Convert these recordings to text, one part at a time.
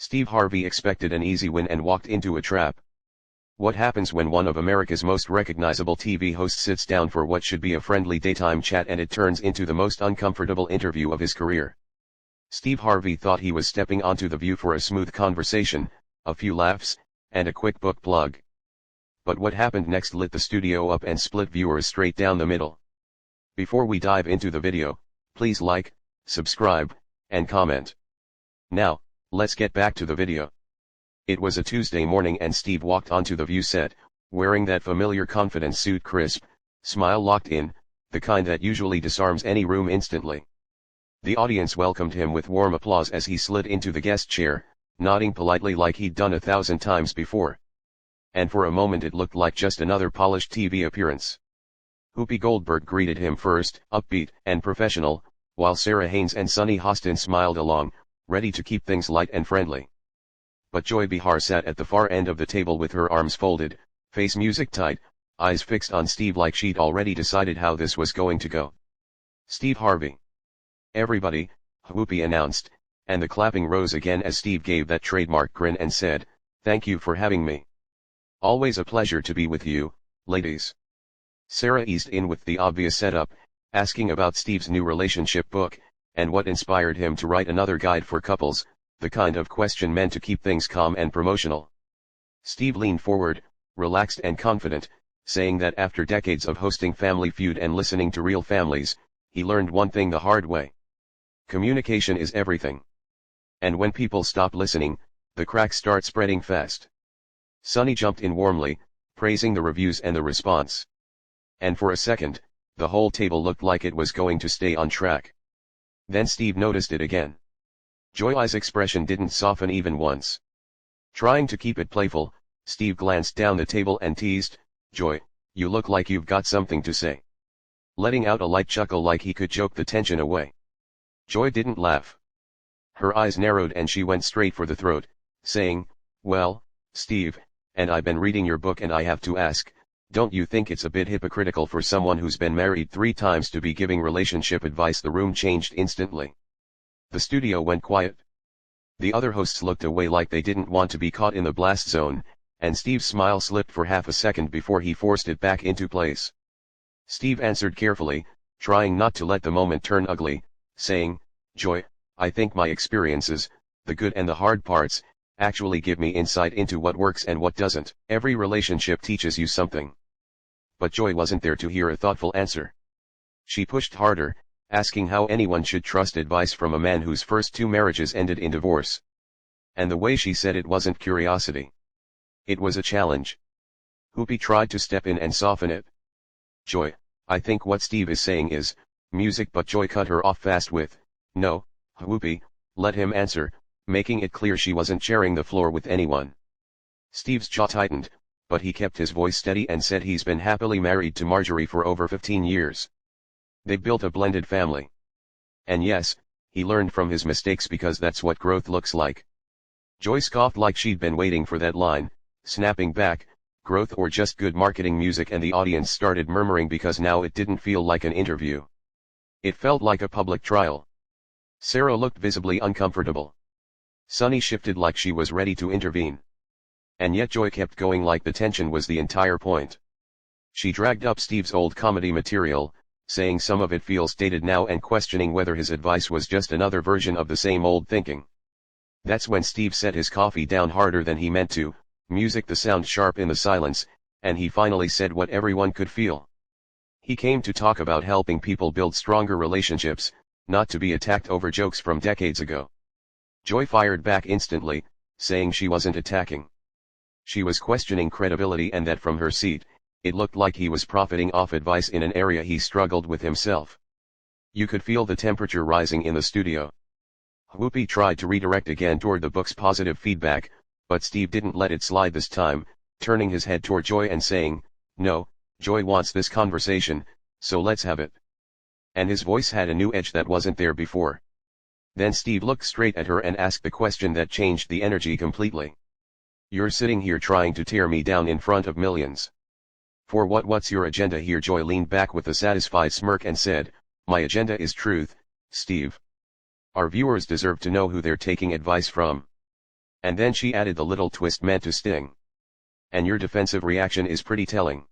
Steve Harvey expected an easy win and walked into a trap. What happens when one of America's most recognizable TV hosts sits down for what should be a friendly daytime chat and it turns into the most uncomfortable interview of his career? Steve Harvey thought he was stepping onto The View for a smooth conversation, a few laughs, and a quick book plug. But what happened next lit the studio up and split viewers straight down the middle. Before we dive into the video, please like, subscribe, and comment. Now, let's get back to the video. It was a Tuesday morning and Steve walked onto the View set, wearing that familiar confidence suit, crisp, smile locked in, the kind that usually disarms any room instantly. The audience welcomed him with warm applause as he slid into the guest chair, nodding politely like he'd done 1,000 times before. And for a moment it looked like just another polished TV appearance. Whoopi Goldberg greeted him first, upbeat and professional, while Sarah Haynes and Sunny Hostin smiled along, ready to keep things light and friendly. But Joy Behar sat at the far end of the table with her arms folded, face music tight, eyes fixed on Steve like she'd already decided how this was going to go. Steve Harvey. Everybody, Whoopi announced, and the clapping rose again as Steve gave that trademark grin and said, "Thank you for having me. Always a pleasure to be with you, ladies." Sarah eased in with the obvious setup, asking about Steve's new relationship book, and what inspired him to write another guide for couples, the kind of question meant to keep things calm and promotional. Steve leaned forward, relaxed and confident, saying that after decades of hosting Family Feud and listening to real families, he learned one thing the hard way. Communication is everything. And when people stop listening, the cracks start spreading fast. Sunny jumped in warmly, praising the reviews and the response. And for a second, the whole table looked like it was going to stay on track. Then Steve noticed it again. Joy's expression didn't soften even once. Trying to keep it playful, Steve glanced down the table and teased, "Joy, you look like you've got something to say." Letting out a light chuckle like he could joke the tension away. Joy didn't laugh. Her eyes narrowed and she went straight for the throat, saying, "Well, Steve, and I've been reading your book and I have to ask, don't you think it's a bit hypocritical for someone who's been married 3 times to be giving relationship advice?" The room changed instantly. The studio went quiet. The other hosts looked away like they didn't want to be caught in the blast zone, and Steve's smile slipped for half a second before he forced it back into place. Steve answered carefully, trying not to let the moment turn ugly, saying, "Joy, I think my experiences, the good and the hard parts, actually give me insight into what works and what doesn't." Every relationship teaches you something. But Joy wasn't there to hear a thoughtful answer. She pushed harder, asking how anyone should trust advice from a man whose first 2 marriages ended in divorce. And the way she said it wasn't curiosity. It was a challenge. Whoopi tried to step in and soften it. "Joy, I think what Steve is saying is music," but Joy cut her off fast with, "No, Whoopi, let him answer," making it clear she wasn't sharing the floor with anyone. Steve's jaw tightened, but he kept his voice steady and said he's been happily married to Marjorie for over 15 years. They built a blended family. And yes, he learned from his mistakes because that's what growth looks like. Joy scoffed like she'd been waiting for that line, snapping back, "Growth or just good marketing music?" And the audience started murmuring because now it didn't feel like an interview. It felt like a public trial. Sarah looked visibly uncomfortable. Sunny shifted like she was ready to intervene. And yet Joy kept going like the tension was the entire point. She dragged up Steve's old comedy material, saying some of it feels dated now and questioning whether his advice was just another version of the same old thinking. That's when Steve set his coffee down harder than he meant to, music the sound sharp in the silence, and he finally said what everyone could feel. He came to talk about helping people build stronger relationships, not to be attacked over jokes from decades ago. Joy fired back instantly, saying she wasn't attacking. She was questioning credibility and that from her seat, it looked like he was profiting off advice in an area he struggled with himself. You could feel the temperature rising in the studio. Whoopi tried to redirect again toward the book's positive feedback, but Steve didn't let it slide this time, turning his head toward Joy and saying, "No, Joy wants this conversation, so let's have it." And his voice had a new edge that wasn't there before. Then Steve looked straight at her and asked the question that changed the energy completely. "You're sitting here trying to tear me down in front of millions. For what? What's your agenda here?" Joy leaned back with a satisfied smirk and said, "My agenda is truth, Steve. Our viewers deserve to know who they're taking advice from." And then she added the little twist meant to sting. And your defensive reaction is pretty telling.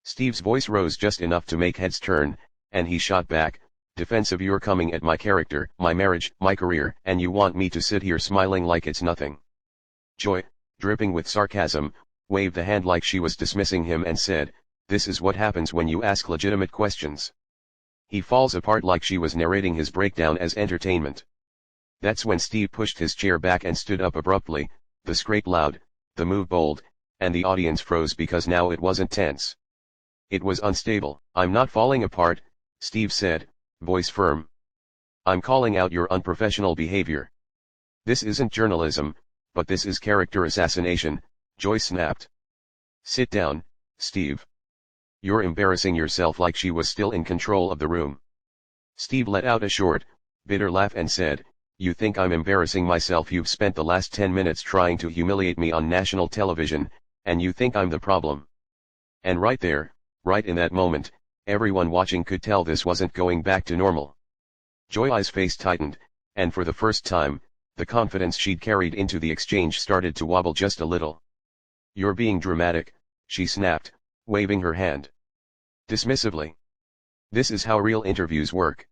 Steve's voice rose just enough to make heads turn, and he shot back, defensive, you're coming at my character, my marriage, my career, and you want me to sit here smiling like it's nothing. Joy, dripping with sarcasm, waved a hand like she was dismissing him and said, this is what happens when you ask legitimate questions. He falls apart like she was narrating his breakdown as entertainment. That's when Steve pushed his chair back and stood up abruptly, the scrape loud, the move bold, and the audience froze because now it wasn't tense. It was unstable. I'm not falling apart, Steve said, voice firm. I'm calling out your unprofessional behavior. This isn't journalism, but this is character assassination, Joy snapped. Sit down, Steve. You're embarrassing yourself. Like she was still in control of the room. Steve let out a short, bitter laugh and said, you think I'm embarrassing myself? You've spent the last 10 minutes trying to humiliate me on national television, and you think I'm the problem. And right there, right in that moment, everyone watching could tell this wasn't going back to normal. Joy's face tightened, and for the first time, the confidence she'd carried into the exchange started to wobble just a little. You're being dramatic, she snapped, waving her hand dismissively. This is how real interviews work.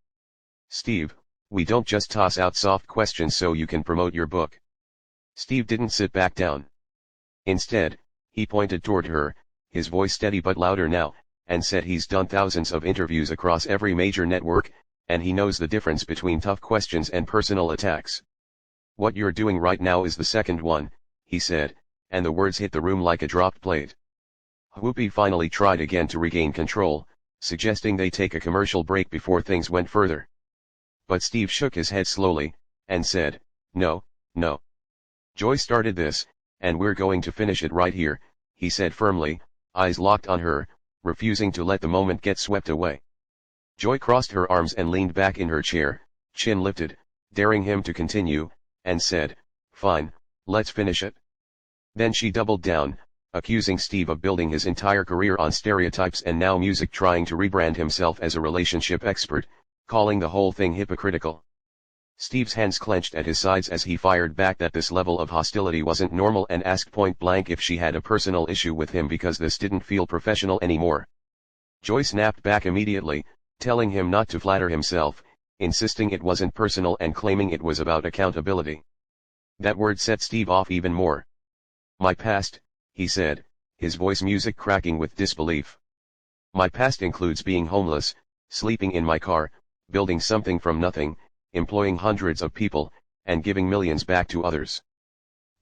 Steve, we don't just toss out soft questions so you can promote your book. Steve didn't sit back down. Instead, he pointed toward her, his voice steady but louder now, and said he's done thousands of interviews across every major network, and he knows the difference between tough questions and personal attacks. What you're doing right now is the second one, he said, and the words hit the room like a dropped plate. Whoopi finally tried again to regain control, suggesting they take a commercial break before things went further. But Steve shook his head slowly, and said, no, no. Joy started this, and we're going to finish it right here, he said firmly, eyes locked on her, refusing to let the moment get swept away. Joy crossed her arms and leaned back in her chair, chin lifted, daring him to continue, and said, fine, let's finish it. Then she doubled down, accusing Steve of building his entire career on stereotypes and now music, trying to rebrand himself as a relationship expert, calling the whole thing hypocritical. Steve's hands clenched at his sides as he fired back that this level of hostility wasn't normal and asked point blank if she had a personal issue with him because this didn't feel professional anymore. Joy snapped back immediately, telling him not to flatter himself, insisting it wasn't personal and claiming it was about accountability. That word set Steve off even more. My past, he said, his voice music cracking with disbelief. My past includes being homeless, sleeping in my car, building something from nothing, employing hundreds of people, and giving millions back to others.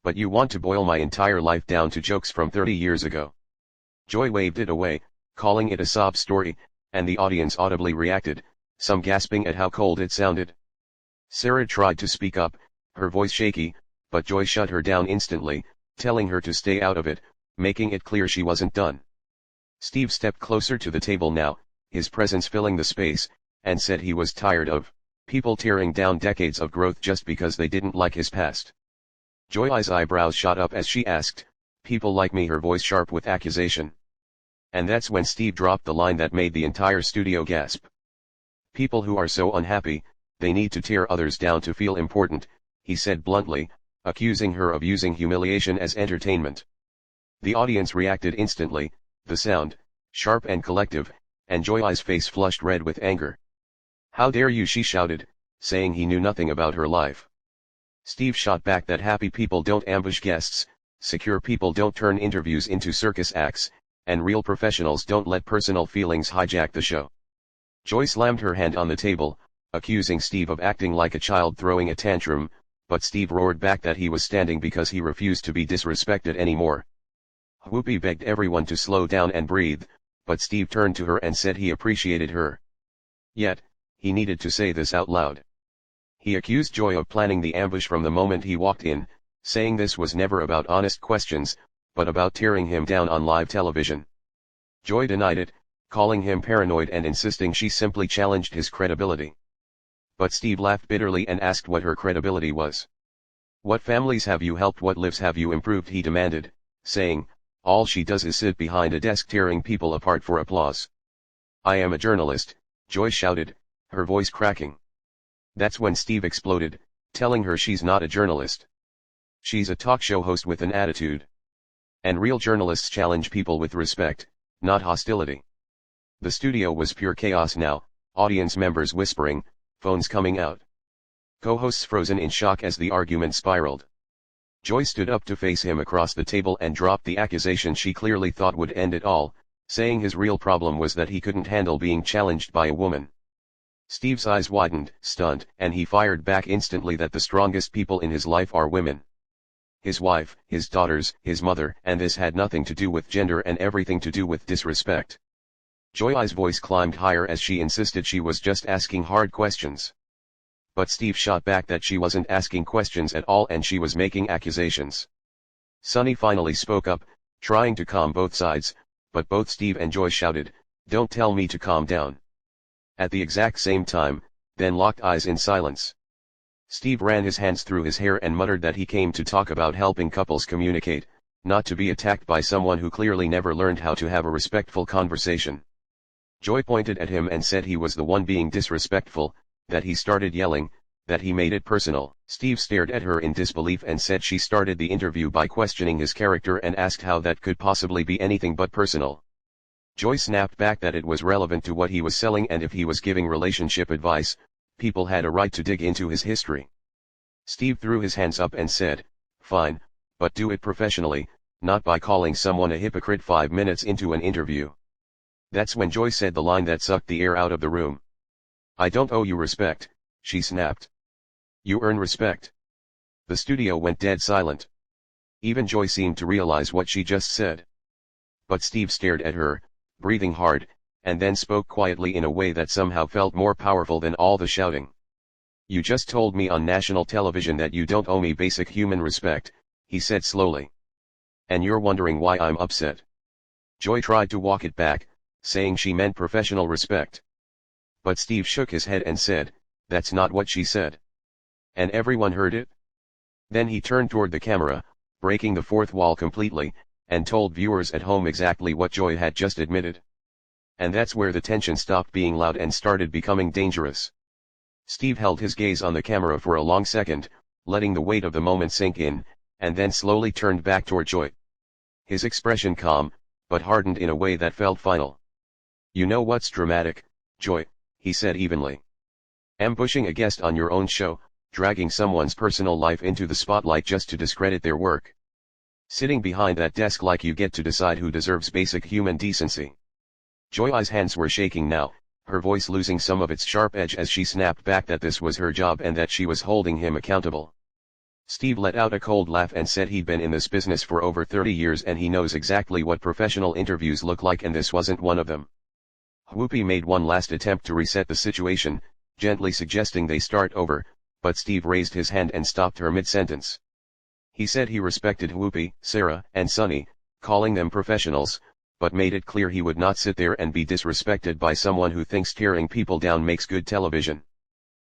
But you want to boil my entire life down to jokes from 30 years ago. Joy waved it away, calling it a sob story, and the audience audibly reacted, some gasping at how cold it sounded. Sarah tried to speak up, her voice shaky, but Joy shut her down instantly, telling her to stay out of it, making it clear she wasn't done. Steve stepped closer to the table now, his presence filling the space, and said he was tired of people tearing down decades of growth just because they didn't like his past. Joy's eyebrows shot up as she asked, people like me, her voice sharp with accusation. And that's when Steve dropped the line that made the entire studio gasp. People who are so unhappy, they need to tear others down to feel important, he said bluntly, accusing her of using humiliation as entertainment. The audience reacted instantly, the sound, sharp and collective, and Joy's face flushed red with anger. How dare you, she shouted, saying he knew nothing about her life. Steve shot back that happy people don't ambush guests, secure people don't turn interviews into circus acts, and real professionals don't let personal feelings hijack the show. Joy slammed her hand on the table, accusing Steve of acting like a child throwing a tantrum, but Steve roared back that he was standing because he refused to be disrespected anymore. Whoopi begged everyone to slow down and breathe, but Steve turned to her and said he appreciated her. Yet, he needed to say this out loud. He accused Joy of planning the ambush from the moment he walked in, saying this was never about honest questions, but about tearing him down on live television. Joy denied it, calling him paranoid and insisting she simply challenged his credibility. But Steve laughed bitterly and asked what her credibility was. What families have you helped? What lives have you improved? He demanded, saying, all she does is sit behind a desk tearing people apart for applause. I am a journalist, Joy shouted, her voice cracking. That's when Steve exploded, telling her she's not a journalist. She's a talk show host with an attitude. And real journalists challenge people with respect, not hostility. The studio was pure chaos now, audience members whispering, phones coming out. Co-hosts frozen in shock as the argument spiraled. Joy stood up to face him across the table and dropped the accusation she clearly thought would end it all, saying his real problem was that he couldn't handle being challenged by a woman. Steve's eyes widened, stunned, and he fired back instantly that the strongest people in his life are women. His wife, his daughters, his mother, and this had nothing to do with gender and everything to do with disrespect. Joy's voice climbed higher as she insisted she was just asking hard questions. But Steve shot back that she wasn't asking questions at all and she was making accusations. Sonny finally spoke up, trying to calm both sides, but both Steve and Joy shouted, "Don't tell me to calm down." At the exact same time, then locked eyes in silence. Steve ran his hands through his hair and muttered that he came to talk about helping couples communicate, not to be attacked by someone who clearly never learned how to have a respectful conversation. Joy pointed at him and said he was the one being disrespectful, that he started yelling, that he made it personal. Steve stared at her in disbelief and said she started the interview by questioning his character and asked how that could possibly be anything but personal. Joy snapped back that it was relevant to what he was selling and if he was giving relationship advice, people had a right to dig into his history. Steve threw his hands up and said, "Fine, but do it professionally, not by calling someone a hypocrite 5 minutes into an interview." That's when Joy said the line that sucked the air out of the room. "I don't owe you respect," she snapped. "You earn respect." The studio went dead silent. Even Joy seemed to realize what she just said. But Steve stared at her, breathing hard, and then spoke quietly in a way that somehow felt more powerful than all the shouting. "You just told me on national television that you don't owe me basic human respect," he said slowly. "And you're wondering why I'm upset." Joy tried to walk it back, saying she meant professional respect. But Steve shook his head and said, "That's not what she said." And everyone heard it. Then he turned toward the camera, breaking the fourth wall completely, and told viewers at home exactly what Joy had just admitted. And that's where the tension stopped being loud and started becoming dangerous. Steve held his gaze on the camera for a long second, letting the weight of the moment sink in, and then slowly turned back toward Joy. His expression calm, but hardened in a way that felt final. "You know what's dramatic, Joy," he said evenly. "Ambushing a guest on your own show, dragging someone's personal life into the spotlight just to discredit their work. Sitting behind that desk like you get to decide who deserves basic human decency." Joy's hands were shaking now, her voice losing some of its sharp edge as she snapped back that this was her job and that she was holding him accountable. Steve let out a cold laugh and said he'd been in this business for over 30 years and he knows exactly what professional interviews look like and this wasn't one of them. Whoopi made one last attempt to reset the situation, gently suggesting they start over, but Steve raised his hand and stopped her mid-sentence. He said he respected Whoopi, Sarah, and Sonny, calling them professionals, but made it clear he would not sit there and be disrespected by someone who thinks tearing people down makes good television.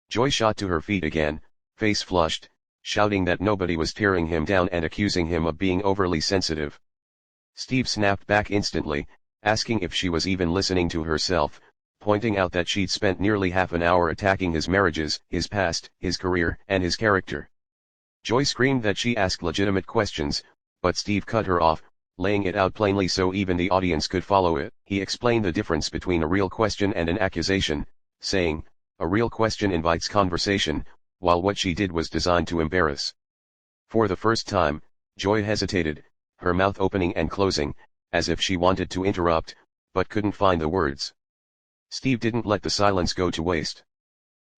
Joy shot to her feet again, face flushed, shouting that nobody was tearing him down and accusing him of being overly sensitive. Steve snapped back instantly, asking if she was even listening to herself, pointing out that she'd spent nearly half an hour attacking his marriages, his past, his career, and his character. Joy screamed that she asked legitimate questions, but Steve cut her off, laying it out plainly so even the audience could follow it. He explained the difference between a real question and an accusation, saying, "A real question invites conversation, while what she did was designed to embarrass." For the first time, Joy hesitated, her mouth opening and closing, as if she wanted to interrupt, but couldn't find the words. Steve didn't let the silence go to waste.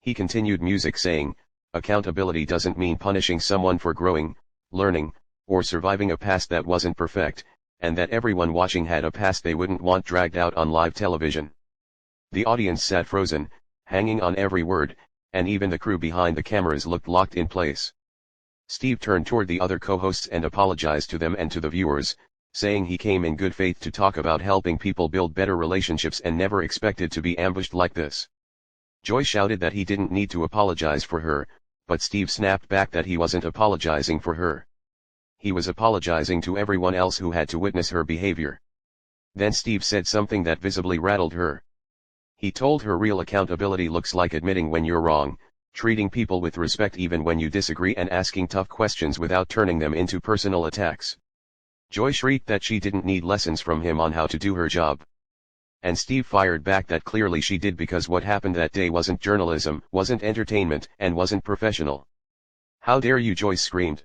He continued music saying, "Accountability doesn't mean punishing someone for growing, learning, or surviving a past that wasn't perfect, and that everyone watching had a past they wouldn't want dragged out on live television." The audience sat frozen, hanging on every word, and even the crew behind the cameras looked locked in place. Steve turned toward the other co-hosts and apologized to them and to the viewers, saying he came in good faith to talk about helping people build better relationships and never expected to be ambushed like this. Joy shouted that he didn't need to apologize for her, but Steve snapped back that he wasn't apologizing for her. He was apologizing to everyone else who had to witness her behavior. Then Steve said something that visibly rattled her. He told her real accountability looks like admitting when you're wrong, treating people with respect even when you disagree and asking tough questions without turning them into personal attacks. Joy shrieked that she didn't need lessons from him on how to do her job. And Steve fired back that clearly she did, because what happened that day wasn't journalism, wasn't entertainment, and wasn't professional. "How dare you?" Joy screamed.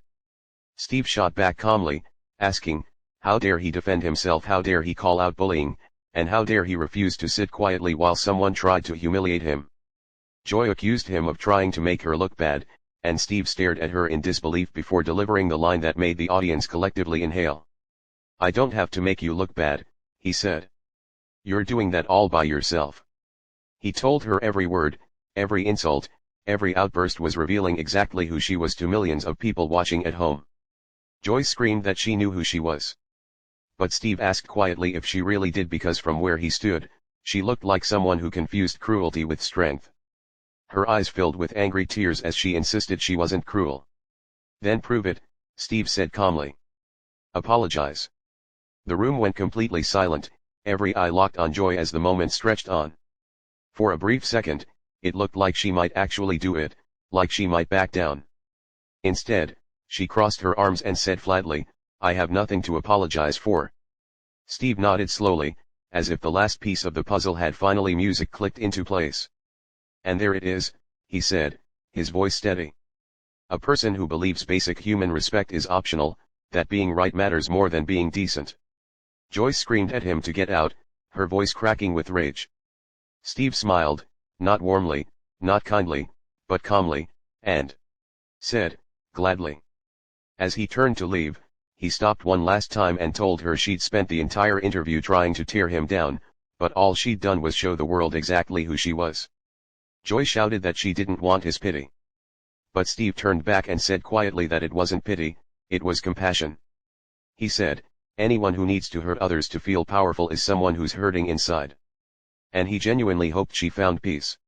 Steve shot back calmly, asking, how dare he defend himself, how dare he call out bullying, and how dare he refuse to sit quietly while someone tried to humiliate him. Joy accused him of trying to make her look bad, and Steve stared at her in disbelief before delivering the line that made the audience collectively inhale. "I don't have to make you look bad," he said. "You're doing that all by yourself." He told her every word, every insult, every outburst was revealing exactly who she was to millions of people watching at home. Joy screamed that she knew who she was. But Steve asked quietly if she really did, because from where he stood, she looked like someone who confused cruelty with strength. Her eyes filled with angry tears as she insisted she wasn't cruel. "Then prove it," Steve said calmly. "Apologize." The room went completely silent, every eye locked on Joy as the moment stretched on. For a brief second, it looked like she might actually do it, like she might back down. Instead, she crossed her arms and said flatly, "I have nothing to apologize for." Steve nodded slowly, as if the last piece of the puzzle had finally music clicked into place. "And there it is," he said, his voice steady. "A person who believes basic human respect is optional, that being right matters more than being decent." Joy screamed at him to get out, her voice cracking with rage. Steve smiled, not warmly, not kindly, but calmly, and said, "Gladly." As he turned to leave, he stopped one last time and told her she'd spent the entire interview trying to tear him down, but all she'd done was show the world exactly who she was. Joy shouted that she didn't want his pity. But Steve turned back and said quietly that it wasn't pity, it was compassion. He said, "Anyone who needs to hurt others to feel powerful is someone who's hurting inside." And he genuinely hoped she found peace.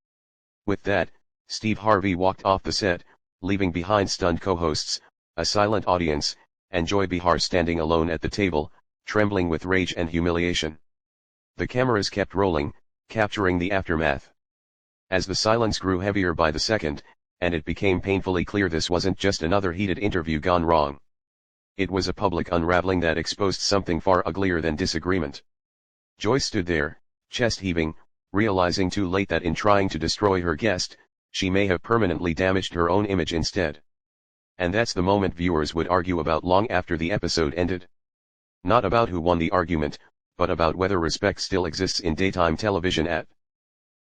With that, Steve Harvey walked off the set, leaving behind stunned co-hosts, a silent audience, and Joy Behar standing alone at the table, trembling with rage and humiliation. The cameras kept rolling, capturing the aftermath. As the silence grew heavier by the second, and it became painfully clear this wasn't just another heated interview gone wrong. It was a public unraveling that exposed something far uglier than disagreement. Joy stood there, chest heaving, realizing too late that in trying to destroy her guest, she may have permanently damaged her own image instead. And that's the moment viewers would argue about long after the episode ended. Not about who won the argument, but about whether respect still exists in daytime television at